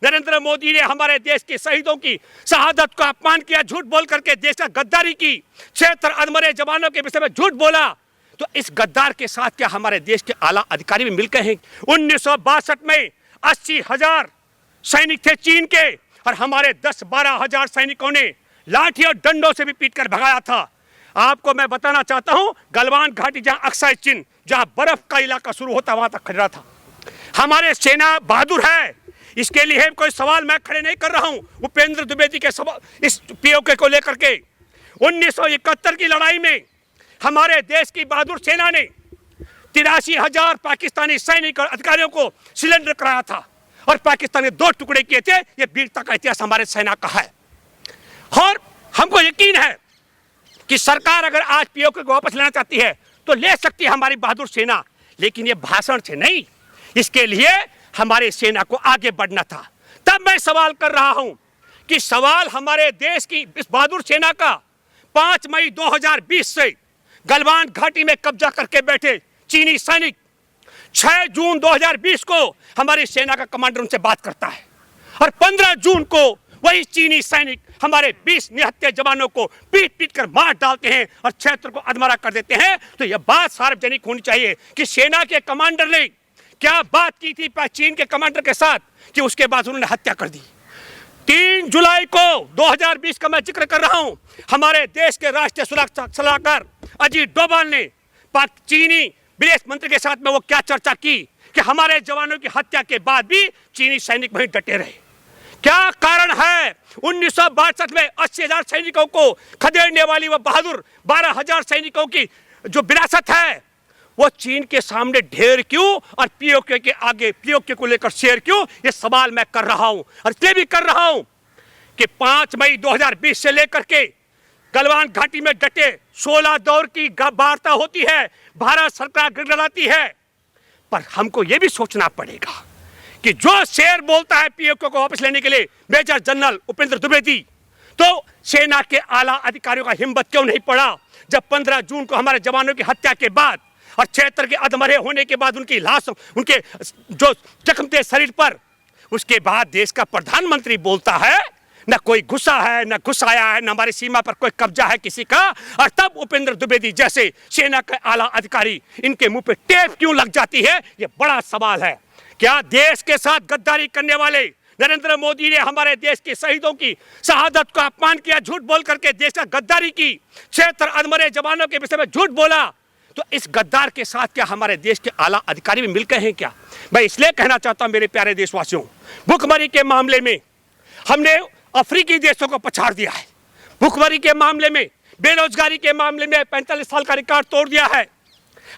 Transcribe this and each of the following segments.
नरेंद्र मोदी ने हमारे देश के शहीदों की शहादत का अपमान किया, झूठ बोल करके देश का गद्दारी की, 76 अधमरे जवानों के विषय में झूठ बोला। तो इस गद्दार के साथ क्या हमारे देश के आला अधिकारी भी मिलकर हैं? 1962 में 80,000 सैनिक थे चीन के, और हमारे 10-12 हजार सैनिकों ने लाठी और डंडों से भी पीटकर भगाया था। आपको मैं बताना चाहता हूं, गलवान घाटी जहां अक्साई चिन्ह, जहां बर्फ का इलाका शुरू होता वहां तक खड़ा था। हमारे सेना बहादुर है, इसके लिए कोई सवाल मैं खड़े नहीं कर रहा हूं। उपेंद्र द्विवेदी के सवाल इस पीओके को लेकर के 1971 की लड़ाई में हमारे देश की बहादुर सेना ने 83,000 पाकिस्तानी सैनिक और अधिकारियों को सिलेंडर कराया था, और पाकिस्तान ने 2 टुकड़े किए थे। ये वीरता का इतिहास हमारे सेना का है, और हमको यकीन है कि सरकार अगर आज पीओके को वापस लेना चाहती है तो ले सकती है हमारी बहादुर सेना, लेकिन ये भाषण से नहीं। इसके लिए हमारे सेना को आगे बढ़ना था। तब मैं सवाल कर रहा हूं कि सवाल हमारे देश की इस बहादुर सेना का 5 मई 2020 से गलवान घाटी में कब्जा करके बैठे चीनी सैनिक 6 जून 2020 को हमारी सेना का कमांडर उनसे बात करता है, और 15 जून को वही चीनी सैनिक हमारे 20 निहत्थे जवानों को पीट पीट कर मार डालते हैं और क्षेत्र को अधमरा कर देते हैं। तो यह बात सार्वजनिक होनी चाहिए कि सेना के कमांडर ने क्या बात की थी चीन के कमांडर के साथ कि उसके बाद उन्होंने हत्या कर दी। 3 जुलाई को 2020 का मैं जिक्र कर रहा हूं, हमारे देश के राष्ट्रीय सुरक्षा सलाहकार अजीत डोभाल ने चीनी विदेश मंत्री के साथ में वो क्या चर्चा की कि हमारे जवानों की हत्या के बाद भी चीनी सैनिक वहीं डटे रहे। क्या कारण है? 1962 में 80,000 सैनिकों को खदेड़ने वाली वह बहादुर 12,000 सैनिकों की जो विरासत है, वो चीन के सामने ढेर क्यों, और पीओके के आगे पीओके को लेकर शेर क्यों? ये सवाल मैं कर रहा हूं, और इसलिए भी कर रहा हूं कि 5 मई 2020 से लेकर के गलवान घाटी में डटे 16 दौर की वार्ता होती है, भारत सरकार गिड़गिड़ाती है, पर हमको ये भी सोचना पड़ेगा कि जो शेर बोलता है पीओके को वापस लेने के लिए मेजर जनरल उपेंद्र द्विवेदी, तो सेना के आला अधिकारियों का हिम्मत क्यों नहीं पड़ा जब 15 जून को हमारे जवानों की हत्या के बाद और 76 के अधमरे होने के बाद उनकी लाश, उनके जो जख्म थे शरीर पर, उसके बाद देश का प्रधानमंत्री बोलता है न कोई गुस्सा है, न गुस्साया है, न हमारी सीमा पर कोई कब्जा है किसी का, और तब उपेंद्र द्विवेदी जैसे सेना के आला अधिकारी इनके मुंह पे टेप क्यों लग जाती है? ये बड़ा सवाल है। क्या देश के साथ गद्दारी करने वाले नरेंद्र मोदी ने हमारे देश के शहीदों की शहादत का अपमान किया, झूठ बोल करके देश का गद्दारी की, 76 अधमरे जवानों के विषय में झूठ बोला? तो इस गद्दार के साथ क्या हमारे देश के आला अधिकारी भी मिलकर हैं क्या? मैं इसलिए कहना चाहता हूं मेरे प्यारे देशवासियों, भुखमरी के मामले में हमने अफ्रीकी देशों को पछाड़ दिया है। भुखमरी के मामले में, बेरोजगारी के मामले में 45 साल का रिकॉर्ड तोड़ दिया है।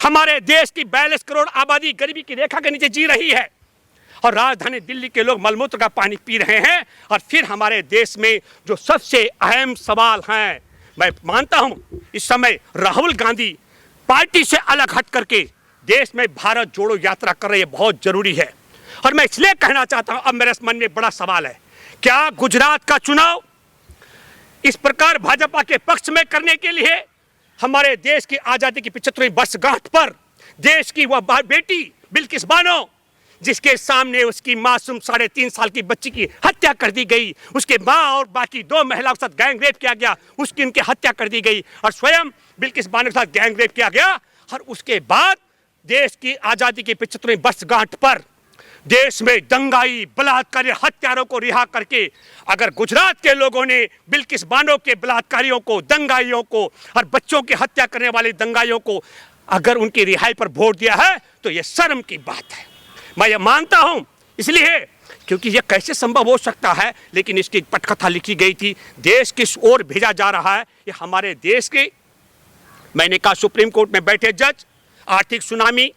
हमारे देश की 42 करोड़ आबादी गरीबी की रेखा के नीचे जी रही है, और राजधानी दिल्ली के लोग मलमूत्र का पानी पी रहे हैं। और फिर हमारे देश में जो सबसे अहम सवाल हैं, मैं मानता हूं इस समय राहुल गांधी पार्टी से अलग हट करके देश में भारत जोड़ो यात्रा कर रही है, बहुत जरूरी है। और मैं इसलिए कहना चाहता हूं, अब मेरे मन में बड़ा सवाल है, क्या गुजरात का चुनाव इस प्रकार भाजपा के पक्ष में करने के लिए हमारे देश की आजादी की 75वीं वर्षगांठ पर देश की वह बेटी बिल्किस बानो, जिसके सामने उसकी मासूम 3.5 साल की बच्ची की हत्या कर दी गई, उसके माँ और बाकी 2 महिलाओं के साथ गैंग रेप किया गया, उसकी उनकी हत्या कर दी गई, और स्वयं बिल्किस बानो के साथ गैंग रेप किया गया, और उसके बाद देश की आजादी की 75वीं वर्षगांठ पर देश में दंगाई, बलात्कारी, हत्यारों को रिहा करके अगर गुजरात के लोगों ने बिल्किस बानो के बलात्कारियों को, दंगाइयों को और बच्चों की हत्या करने वाले दंगाइयों को अगर उनकी रिहाई पर वोट दिया है तो यह शर्म की बात है। मैं ये मानता हूं इसलिए क्योंकि यह कैसे संभव हो सकता है, लेकिन इसकी पटकथा लिखी गई थी, देश किस ओर भेजा जा रहा है। ये हमारे देश के, मैंने कहा सुप्रीम कोर्ट में बैठे जज आर्थिक सुनामी,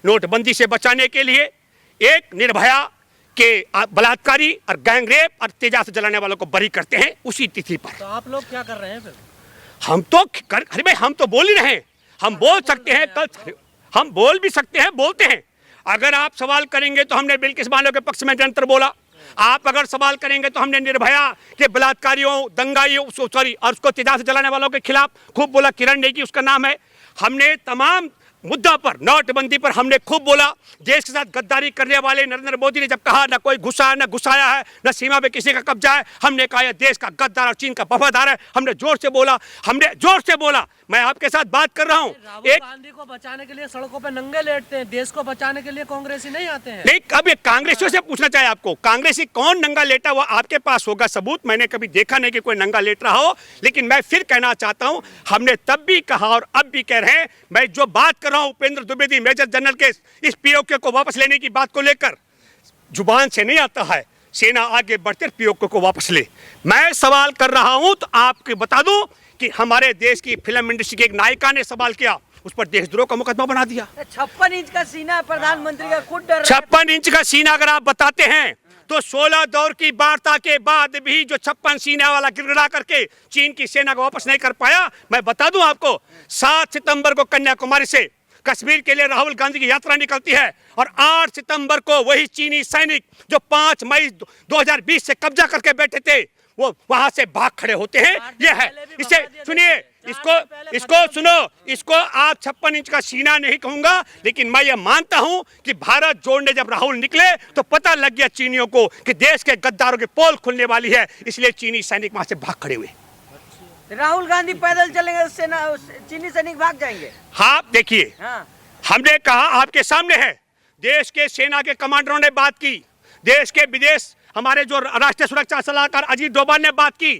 नोटबंदी से बचाने के लिए एक निर्भया के बलात्कारी और गैंग रेप और तेजाब जलाने वालों को बरी करते हैं उसी तिथि पर। तो आप लोग क्या कर रहे हैं फिर? हम तो अरे भाई हम तो बोल ही रहे हैं, हम बोल सकते हैं, कल हम बोल भी सकते हैं, बोलते हैं। अगर आप सवाल करेंगे तो हमने बिल्किस बानो के पक्ष में निरंतर बोला, आप अगर सवाल करेंगे तो हमने निर्भया के बलात्कारियों, दंगाइयों, और उसको तेजाब से जलाने वालों के खिलाफ खूब बोला, किरण नेगी उसका नाम है। हमने तमाम मुद्दा पर, नोटबंदी पर हमने खूब बोला। देश के साथ गद्दारी करने वाले नरेंद्र मोदी ने जब कहा न कोई घुसा न घुसाया है, न सीमा पे किसी का कब्जा है, हमने कहा यह देश का गद्दार और चीन का वफादार है। हमने जोर से बोला। मैं आपके साथ बात कर रहा हूँ। राहुल गांधी को बचाने के लिए सड़कों पे नंगे लेटते हैं, देश को बचाने के लिए कांग्रेसी नहीं आते हैं। नहीं, अब ये कांग्रेसियों से पूछना चाहिए आपको, कांग्रेसी कौन नंगा लेटा, वो आपके पास होगा सबूत। मैंने कभी देखा नहीं कि कोई नंगा लेट रहा हो। लेकिन मैं फिर कहना चाहता हूं, हमने तब भी कहा और अब भी कह रहे हैं, मैं जो बात कर रहा हूं उपेंद्र द्विवेदी मेजर जनरल के इस पीओके को वापस लेने की बात को लेकर, जुबान से नहीं आता है। सेना आगे बढ़ते पीओके को वापस ले। मैं सवाल कर रहा हूं तो आपको बता दूं कि हमारे देश की फिल्म इंडस्ट्री की एक नायिका ने सवाल किया, उस पर देशद्रोह का मुकदमा बना दिया। 56 इंच का सीना प्रधानमंत्री का खुद डर 56 इंच का सीना अगर आप बताते हैं तो 16 दौर की वार्ता के बाद भी जो 56 सीने वाला गिड़गिड़ा करके चीन की सेना को वापस नहीं कर पाया, मैं बता दूं आपको, 7 सितंबर को कन्याकुमारी से कश्मीर के लिए राहुल गांधी की यात्रा निकलती है और 8 सितंबर को वही चीनी सैनिक जो 5 मई 2020 से कब्जा करके बैठे थे, वो वहां से भाग खड़े होते हैं। ये है, इसे सुनिए, इसको सुनो, इसको आप 56 इंच का सीना नहीं कहूंगा, लेकिन मैं ये मानता हूं कि भारत जोड़ने जब राहुल निकले तो पता लग गया चीनियों को कि देश के गद्दारों की पोल खुलने वाली है, इसलिए चीनी सैनिक वहां से भाग खड़े हुए। राहुल गांधी पैदल चलेंगे, सेना चीनी सैनिक भाग जाएंगे। हाँ देखिए, हमने कहा आपके सामने है, देश के सेना के कमांडरों ने बात की, देश के विदेश हमारे जो राष्ट्रीय सुरक्षा सलाहकार अजीत डोभाल ने बात की,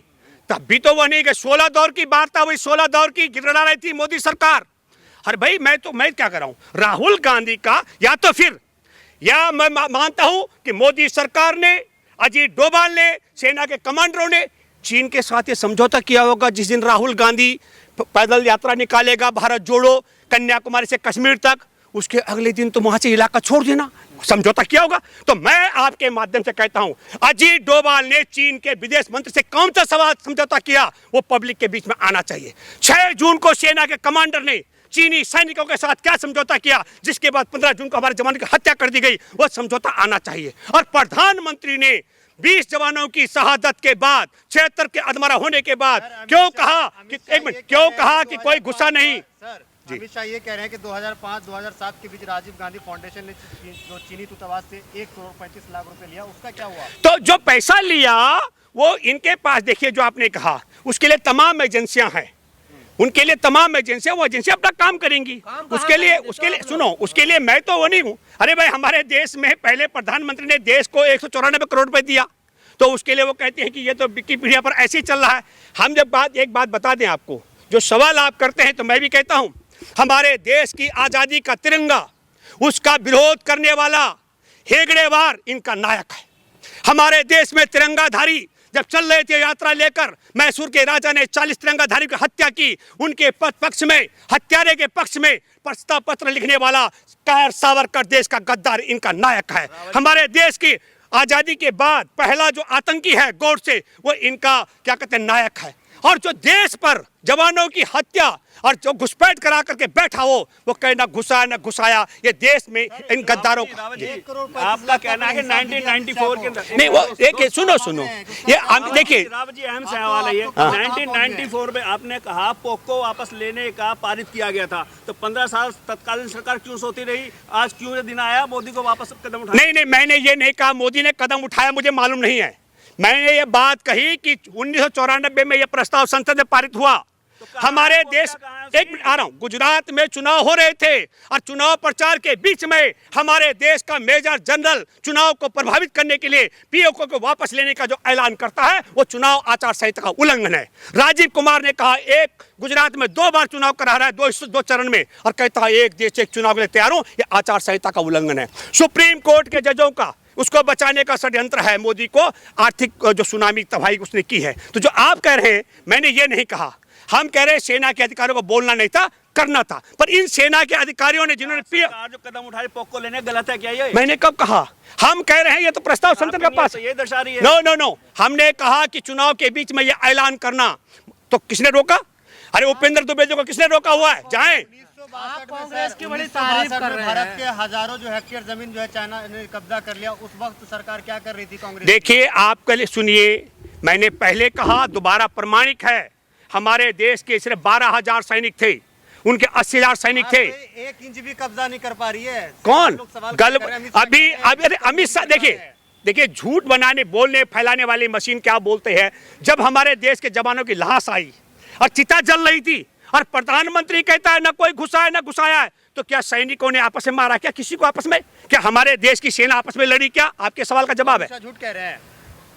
तब भी तो वो नहीं गए। 16 दौर की वार्ता हुई, 16 दौर की गिड़गिड़ा रही थी मोदी सरकार। अरे भाई मैं क्या कर रहा हूं, राहुल गांधी का या तो फिर, या मैं मानता हूं कि मोदी सरकार ने, अजीत डोभाल ने, सेना के कमांडरों ने चीन के साथ ये समझौता किया होगा। जिस दिन राहुल गांधी पैदल यात्रा निकालेगा भारत जोड़ो कन्याकुमारी से कश्मीर तक, उसके अगले दिन तो वहां से इलाका छोड़ देना, समझौता किया होगा। तो मैं आपके माध्यम से कहता हूं, अजीत डोभाल ने चीन के विदेश मंत्री से कौन सा सवाल समझौता किया, वो पब्लिक के बीच में आना चाहिए। 6 जून को सेना के कमांडर ने चीनी सैनिकों के साथ क्या समझौता किया, जिसके बाद 15 जून को हमारे जवानों की हत्या कर दी गई, वो समझौता आना चाहिए। और प्रधानमंत्री ने 20 जवानों की शहादत के बाद, 76 के अधमरा होने के बाद क्यों कहा कि एक मिनट, क्यों कहा कि कोई गुस्सा नहीं। अमित शाह ये कह रहे हैं कि 2005-2007 के बीच राजीव गांधी फाउंडेशन ने जो चीनी दूतावास से 1 करोड़ 35 लाख रुपए लिया, उसका क्या हुआ? तो जो पैसा लिया वो इनके पास, देखिए जो आपने कहा, उसके लिए तमाम एजेंसियां हैं, उनके लिए तमाम एजेंसियां, वो एजेंसियां अपना काम करेंगी। उसके लिए सुनो, उसके लिए मैं तो वो नहीं हूँ। अरे भाई, हमारे देश में पहले प्रधानमंत्री ने देश को 194 करोड़ रुपए दिया, तो उसके लिए वो कहते हैं कि ये तो विकिपीडिया पर ऐसे ही चल रहा है। हम जब एक बात बता दें आपको, जो सवाल आप करते हैं, तो मैं भी कहता हूँ, हमारे देश की आजादी का तिरंगा, उसका विरोध करने वाला हेगड़ेवार इनका नायक है। हमारे देश में तिरंगाधारी जब चल रहे थे यात्रा लेकर, मैसूर के राजा ने 40 तिरंगाधारी की हत्या की, उनके पक्ष में, हत्यारे के पक्ष में प्रस्ताव पत्र लिखने वाला कायर सावरकर देश का गद्दार इनका नायक है। हमारे देश की आजादी के बाद पहला जो आतंकी है गोडसे, वो इनका क्या कहते हैं, नायक है। और जो देश पर जवानों की हत्या और जो घुसपैठ करा करके बैठा हो, वो कहना घुसा न घुसाया, ये देश में इन गद्दारों का। आपका कहना है कि 1994 के नहीं, वो देखिए, सुनो ये देखिए, जी अहम सवाल है ये। 1994 में आपने कहा पोको वापस लेने का पारित किया गया था, तो 15 साल तत्कालीन सरकार क्यों सोती रही? आज क्यों ये दिन आया मोदी को वापस कदम उठाया? नहीं, मैंने ये नहीं कहा मोदी ने कदम उठाया, मुझे मालूम नहीं है। मैंने ये बात कही कि 1994 में ये प्रस्ताव संसद में पारित हुआ। हमारे देश, एक मिनट आ रहा हूं, गुजरात में चुनाव हो रहे थे और चुनाव प्रचार के बीच में हमारे देश का मेजर जनरल चुनाव को प्रभावित करने के लिए पीओके को वापस लेने का जो ऐलान करता है, वो चुनाव आचार संहिता का उल्लंघन है। राजीव कुमार ने कहा, एक गुजरात में 2 बार चुनाव करा रहा है, 2 चरण में, और कहता है एक देश एक चुनाव के लिए तैयार हूं, ये आचार संहिता का उल्लंघन है। सुप्रीम कोर्ट के जजों का उसको बचाने का षड्यंत्र है, मोदी को आर्थिक जो सुनामी तबाही उसने की है। तो जो आप कह रहे हैं, मैंने ये नहीं कहा, हम कह रहे हैं सेना के अधिकारियों को बोलना नहीं था, करना था। पर इन सेना के अधिकारियों ने जिन्होंने जो कदम उठाए पोको लेने, गलत है क्या ये? मैंने कब कहा? हम कह रहे हैं ये तो प्रस्ताव संसद के पास, ये दर्शा रही है। नो, हमने कहा कि चुनाव के बीच में ये ऐलान करना, तो किसने रोका? अरे उपेंद्र द्विवेदी को किसने रोका हुआ है? जाए। कांग्रेस की बड़ी तारीफ कर रहे हैं। भारत के हजारों जो हेक्टेयर जमीन जो है चाइना ने कब्जा कर लिया, उस वक्त सरकार क्या कर रही थी कांग्रेस? देखिए, आपके लिए सुनिए, मैंने पहले कहा, दोबारा प्रमाणिक है, हमारे देश के सिर्फ 12,000 सैनिक थे उनके 80,000 सैनिक थे। एक इंच भी कब्जा नहीं कर पा रही है। कौन लोग सवाल गल कर रहे हैं, अमित शाह अभी कह रहे हैं, अभी अरे अमित शाह देखिए झूठ बनाने बोलने फैलाने वाली मशीन क्या बोलते हैं। जब हमारे देश के जवानों की लाश आई और चिता जल रही थी और प्रधानमंत्री कहता है ना कोई घुसा है ना घुसाया है, तो क्या सैनिकों ने आपस में मारा? क्या किसी को आपस में? क्या हमारे देश की सेना आपस में लड़ी? क्या आपके सवाल का जवाब है? अमित शाह झूठ कह रहे हैं,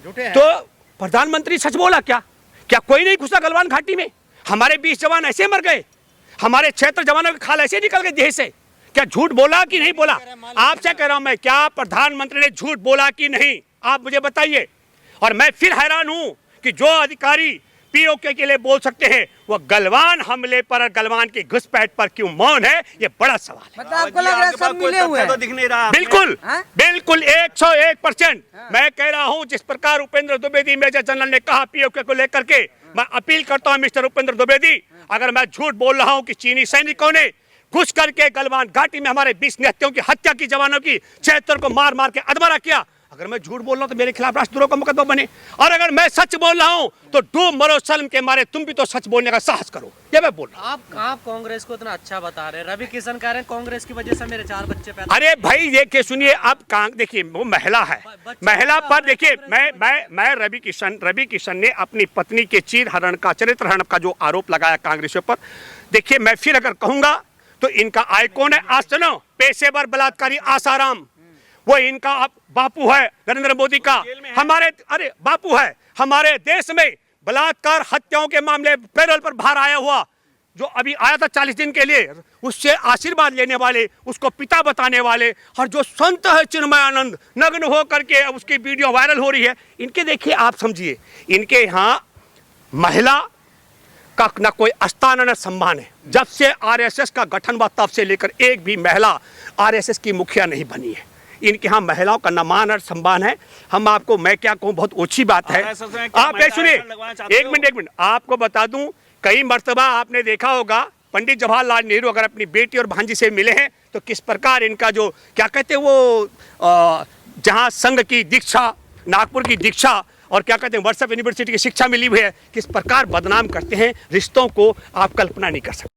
झूठे हैं। तो प्रधानमंत्री सच बोला क्या? क्या कोई नहीं घुसा गलवान घाटी में? हमारे 20 जवान ऐसे मर गए, हमारे 76 जवानों के खाल ऐसे निकल गए देश से। क्या झूठ बोला कि नहीं बोला? आपसे कह रहा हूं मैं, क्या प्रधानमंत्री ने झूठ बोला कि नहीं? आप मुझे बताइए। और मैं फिर हैरान हूं कि जो अधिकारी पीओके के लिए बोल सकते हैं वो गलवान हमले पर और गलवान की घुसपैठ पर क्यों मौन है? ये बड़ा सवाल है। मतलब आपको लग रहा है आपके पास सब कोई मिले हुए तथ्य तो हैं? दिख नहीं रहा आपने। बिल्कुल हाँ? बिल्कुल 101%। मैं कह रहा हूं जिस प्रकार उपेंद्र द्विवेदी मेजर जनरल ने कहा पीओके को लेकर के, मैं अपील करता हूं मिस्टर उपेंद्र द्विवेदी, अगर मैं झूठ बोल रहा हूं कि चीनी सैनिकों ने घुस करके गलवान घाटी में हमारे 20 निहत्थियों की हत्या की, जवानों की 76 को मार मार के अधमरा किया, अगर मैं झूठ बोल रहा हूं तो मेरे खिलाफ राष्ट्रद्रोह का मुकदमा बने। और अगर मैं सच बोल रहा हूं तो डूब मरो शर्म के मारे, तुम भी तो सच बोलने का साहस करो। ये मैं बोल रहा हूं। आप कांग्रेस को इतना अच्छा बता रहे हैं। रवि किशन कह रहे हैं कांग्रेस की वजह से मेरे 4 बच्चे पैदा। अरे भाई देखिए सुनिए, आप देखिए वो महिला है, महिला पर देखिए मैं रवि किशन ने अपनी पत्नी के चीर हरण का, चरित्र हरण का जो आरोप लगाया कांग्रेसियों पर, देखिए मैं फिर अगर कहूंगा तो इनका आइकॉन है आज सुनो, पेशेवर बलात्कारी आसाराम, वो इनका बापू है नरेंद्र मोदी का। हमारे अरे बापू है हमारे देश में बलात्कार हत्याओं के मामले पैरोल पर बाहर आया हुआ, जो अभी आया था 40 दिन के लिए, उससे आशीर्वाद लेने वाले, उसको पिता बताने वाले, और जो संत है चिन्मयानंद नग्न हो करके उसकी वीडियो वायरल हो रही है। इनके देखिए आप समझिए, इनके यहाँ महिला का न कोई स्थान न सम्मान है। जब से आरएसएस का गठन हुआ तब से लेकर एक भी महिला आरएसएस की मुखिया नहीं बनी है। इनके यहाँ महिलाओं का न मान और सम्मान है। हम आपको, मैं क्या कहूँ, बहुत ओछी बात है। आप ये सुनिए, एक मिनट आपको बता दूं, कई मर्तबा आपने देखा होगा पंडित जवाहरलाल नेहरू अगर अपनी बेटी और भांजी से मिले हैं तो किस प्रकार इनका जो क्या कहते हैं वो जहाँ संघ की दीक्षा, नागपुर की दीक्षा और क्या कहते हैं वर्षा यूनिवर्सिटी की शिक्षा मिली हुई है, किस प्रकार बदनाम करते हैं रिश्तों को, आप कल्पना नहीं कर सकते।